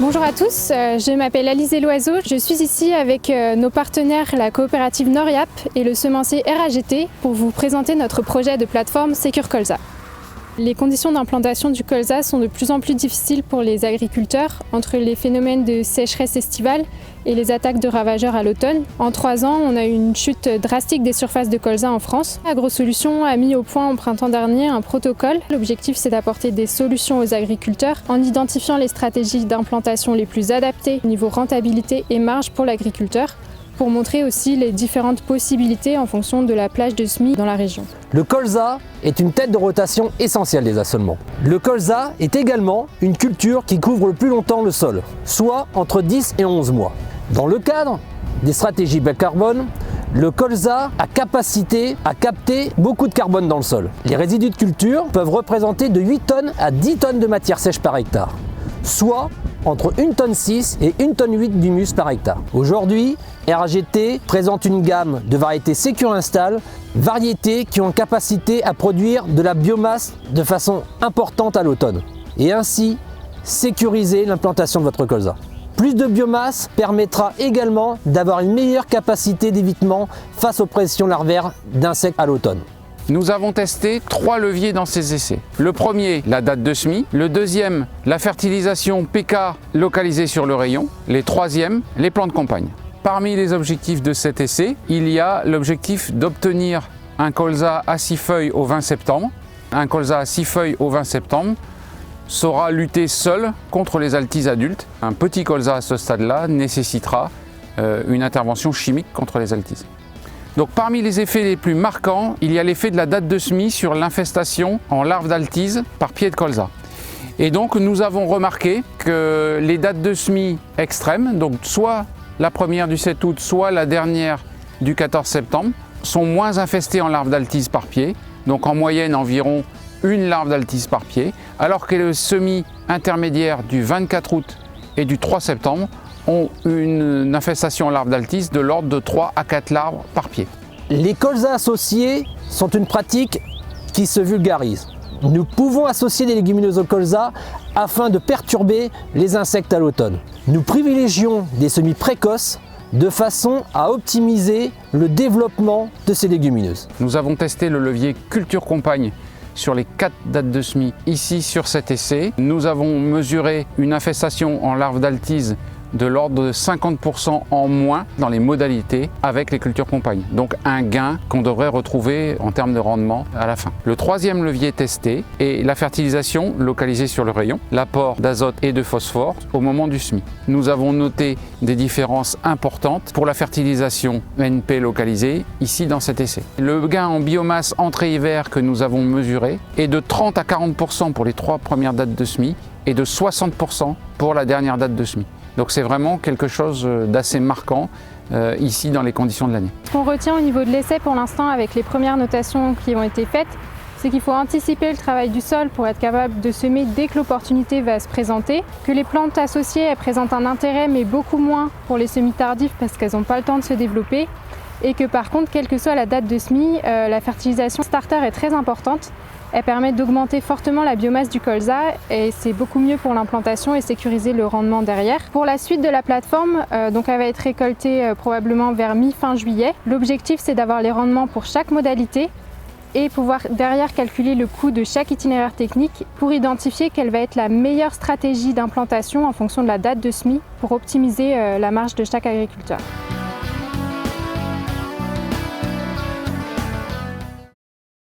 Bonjour à tous, je m'appelle Alizé Loiseau, je suis ici avec nos partenaires, la coopérative Noriap et le semencier RAGT pour vous présenter notre projet de plateforme Secure Colza. Les conditions d'implantation du colza sont de plus en plus difficiles pour les agriculteurs entre les phénomènes de sécheresse estivale et les attaques de ravageurs à l'automne. En 3 ans, on a eu une chute drastique des surfaces de colza en France. AgroSolutions a mis au point au printemps dernier un protocole. L'objectif, c'est d'apporter des solutions aux agriculteurs en identifiant les stratégies d'implantation les plus adaptées au niveau rentabilité et marge pour l'agriculteur, pour montrer aussi les différentes possibilités en fonction de la plage de semis dans la région. Le colza est une tête de rotation essentielle des assolements. Le colza est également une culture qui couvre le plus longtemps le sol, soit entre 10 et 11 mois. Dans le cadre des stratégies bas carbone, le colza a capacité à capter beaucoup de carbone dans le sol. Les résidus de culture peuvent représenter de 8 tonnes à 10 tonnes de matière sèche par hectare, soit entre 1,6 tonne et 1,8 tonne d'humus par hectare. Aujourd'hui, RAGT présente une gamme de variétés Secure Install, variétés qui ont capacité à produire de la biomasse de façon importante à l'automne et ainsi sécuriser l'implantation de votre colza. Plus de biomasse permettra également d'avoir une meilleure capacité d'évitement face aux pressions larvaires d'insectes à l'automne. Nous avons testé 3 leviers dans ces essais. Le premier, la date de semis. Le deuxième, la fertilisation PK localisée sur le rayon. Les troisièmes, les plants de campagne. Parmi les objectifs de cet essai, il y a l'objectif d'obtenir un colza à 6 feuilles au 20 septembre. Un colza à 6 feuilles au 20 septembre saura lutter seul contre les altises adultes. Un petit colza à ce stade-là nécessitera une intervention chimique contre les altises. Donc parmi les effets les plus marquants, il y a l'effet de la date de semis sur l'infestation en larves d'altise par pied de colza. Et donc nous avons remarqué que les dates de semis extrêmes, donc soit la première du 7 août, soit la dernière du 14 septembre, sont moins infestées en larves d'altise par pied, donc en moyenne environ une larve d'altise par pied, alors que les semis intermédiaires du 24 août et du 3 septembre ont une infestation en larves d'altise de l'ordre de 3 à 4 larves par pied. Les colzas associés sont une pratique qui se vulgarise. Nous pouvons associer des légumineuses au colza afin de perturber les insectes à l'automne. Nous privilégions des semis précoces de façon à optimiser le développement de ces légumineuses. Nous avons testé le levier culture compagne sur les 4 dates de semis ici sur cet essai. Nous avons mesuré une infestation en larves d'altise de l'ordre de 50% en moins dans les modalités avec les cultures compagnes. Donc un gain qu'on devrait retrouver en termes de rendement à la fin. Le troisième levier testé est la fertilisation localisée sur le rayon, l'apport d'azote et de phosphore au moment du semis. Nous avons noté des différences importantes pour la fertilisation NP localisée ici dans cet essai. Le gain en biomasse entrée-hiver que nous avons mesuré est de 30 à 40% pour les 3 premières dates de semis et de 60% pour la dernière date de semis. Donc c'est vraiment quelque chose d'assez marquant ici dans les conditions de l'année. Ce qu'on retient au niveau de l'essai pour l'instant avec les premières notations qui ont été faites, c'est qu'il faut anticiper le travail du sol pour être capable de semer dès que l'opportunité va se présenter, que les plantes associées elles présentent un intérêt mais beaucoup moins pour les semis tardifs parce qu'elles n'ont pas le temps de se développer et que par contre, quelle que soit la date de semis, la fertilisation starter est très importante. Elle permet d'augmenter fortement la biomasse du colza et c'est beaucoup mieux pour l'implantation et sécuriser le rendement derrière. Pour la suite de la plateforme, donc elle va être récoltée probablement vers mi-fin juillet. L'objectif c'est d'avoir les rendements pour chaque modalité et pouvoir derrière calculer le coût de chaque itinéraire technique pour identifier quelle va être la meilleure stratégie d'implantation en fonction de la date de semis pour optimiser la marge de chaque agriculteur.